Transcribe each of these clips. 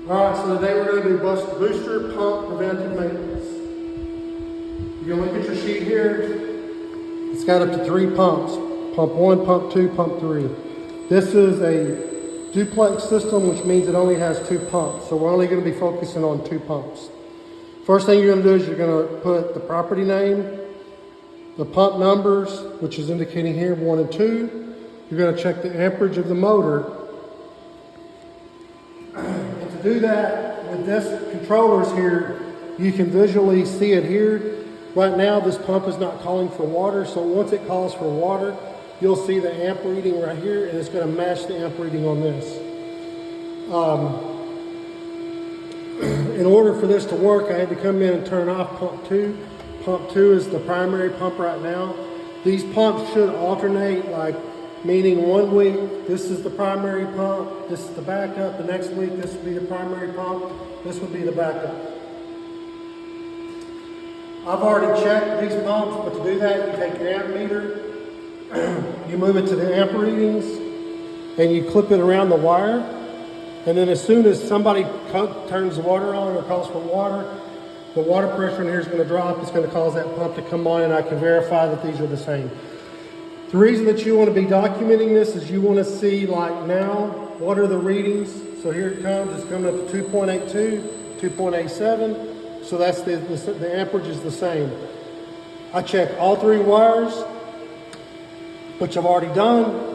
Alright, so today we're going to do booster pump preventive maintenance. You're going to look at your sheet here. It's got up to 3 pumps. Pump 1, pump 2, pump 3. This is a duplex system, which means it only has 2 pumps. So we're only going to be focusing on 2 pumps. First thing you're going to do is you're going to put the property name, the pump numbers, which is indicating here 1 and 2. You're going to check the amperage of the motor. And to do that with this controllers here, you can visually see it here. Right now this pump is not calling for water, so once it calls for water, you'll see the amp reading right here, and it's going to match the amp reading on this. In order for this to work, I had to come in and turn off pump 2. Pump 2 is the primary pump right now. These pumps should alternate, meaning 1 week, this is the primary pump, this is the backup. The next week, this would be the primary pump, this would be the backup. I've already checked these pumps, but to do that, you take your amp meter, you move it to the amp readings, and you clip it around the wire. And then as soon as somebody turns the water on or calls for water, the water pressure in here is going to drop. It's going to cause that pump to come on, and I can verify that these are the same. The reason that you want to be documenting this is you want to see, now, what are the readings. So here it comes. It's coming up to 2.82, 2.87. So that's the amperage is the same. I check all 3 wires, which I've already done.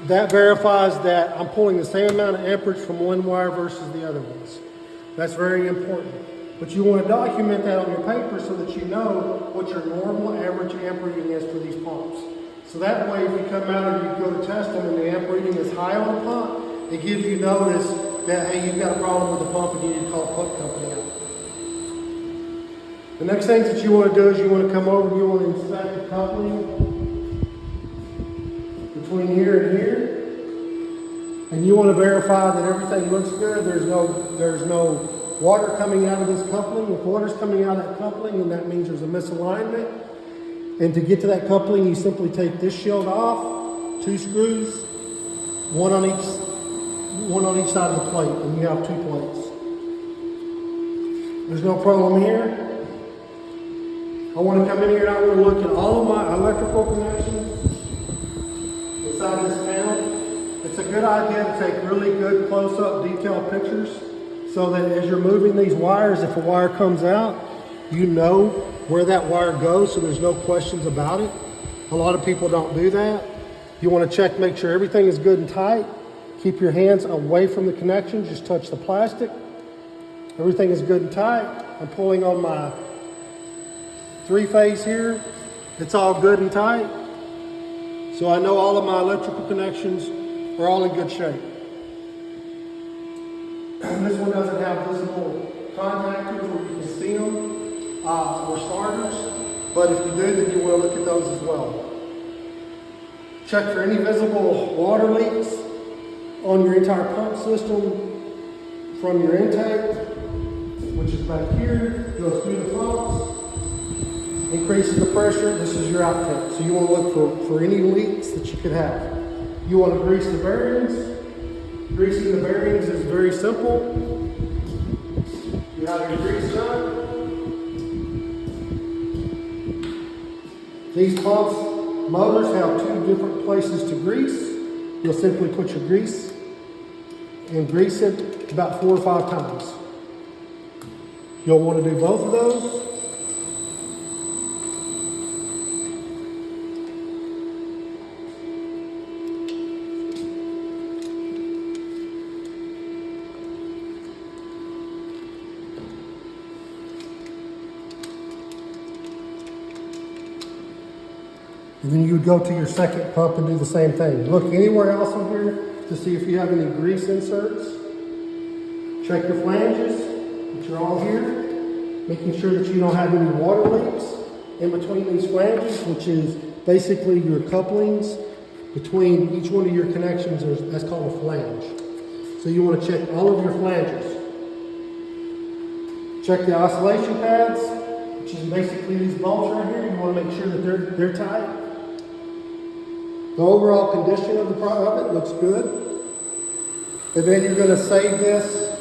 That verifies that I'm pulling the same amount of amperage from one wire versus the other ones. That's very important. But you want to document that on your paper so that you know what your normal average amp reading is for these pumps. So that way, if you come out and you go to test them and the amp reading is high on the pump, it gives you notice that, hey, you've got a problem with the pump and you need to call the pump company out. The next things that you want to do is you want to come over and you want to inspect the coupling between here and here. And you want to verify that everything looks good. There's no water coming out of this coupling. If water's coming out of that coupling, then that means there's a misalignment. And to get to that coupling, you simply take this shield off, 2 screws, one on each side of the plate, and you have 2 plates. There's no problem here. I want to come in here and I want to look at all of my electrical connections inside this panel. It's a good idea to take really good close-up detailed pictures so that as you're moving these wires, if a wire comes out, you know where that wire goes, so there's no questions about it. A lot of people don't do that. You want to check, make sure everything is good and tight. Keep your hands away from the connections, just touch the plastic. Everything is good and tight. I'm pulling on my 3-phase here. It's all good and tight. So I know all of my electrical connections are all in good shape. This one doesn't have visible contactors where you can see them, or starters, but if you do, then you want to look at those as well. Check for any visible water leaks on your entire pump system from your intake, which is back here, goes through the pumps, increases the pressure. This is your outlet. So you want to look for any leaks that you could have. You want to grease the bearings. Greasing the bearings is very simple. You have your grease gun. These pumps, motors have 2 different places to grease. You'll simply put your grease and grease it about 4 or 5 times. You'll want to do both of those. And then you would go to your second pump and do the same thing. Look anywhere else on here to see if you have any grease inserts. Check your flanges, which are all here, making sure that you don't have any water leaks in between these flanges, which is basically your couplings between each one of your connections. That's called a flange. So you want to check all of your flanges. Check the oscillation pads, which is basically these bolts right here. You want to make sure that they're tight. The overall condition of it looks good. And then you're going to save this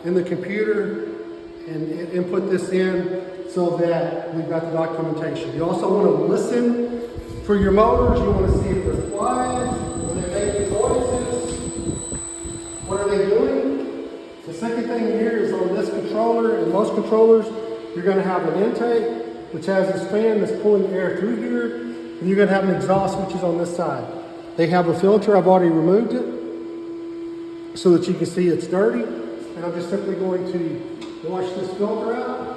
in the computer and input this in so that we've got the documentation. You also want to listen for your motors. You want to see if they're quiet, are they making noises, what are they doing? The second thing here is on this controller, and most controllers, you're going to have an intake, which has this fan that's pulling air through here, and you're going to have an exhaust, which is on this side. They have a filter. I've already removed it so that you can see it's dirty. And I'm just simply going to wash this filter out.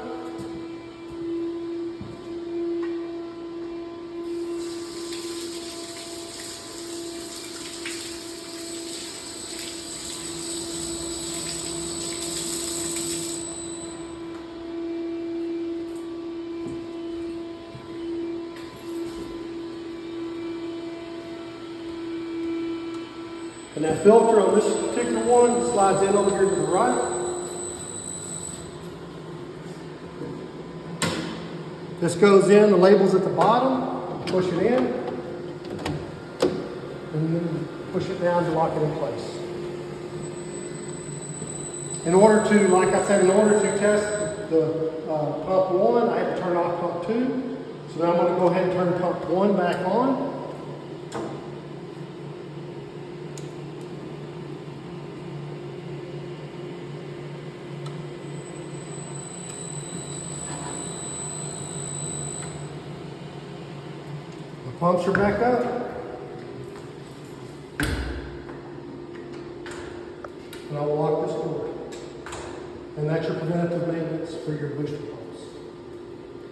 And that filter on this particular one slides in over here to the right. This goes in, the label's at the bottom, push it in, and then push it down to lock it in place. In order to, like I said, in order to test the pump 1, I had to turn off pump 2. So now I'm going to go ahead and turn pump 1 back on. Pumps are back up. And I will lock this door. And that's your preventative maintenance for your booster.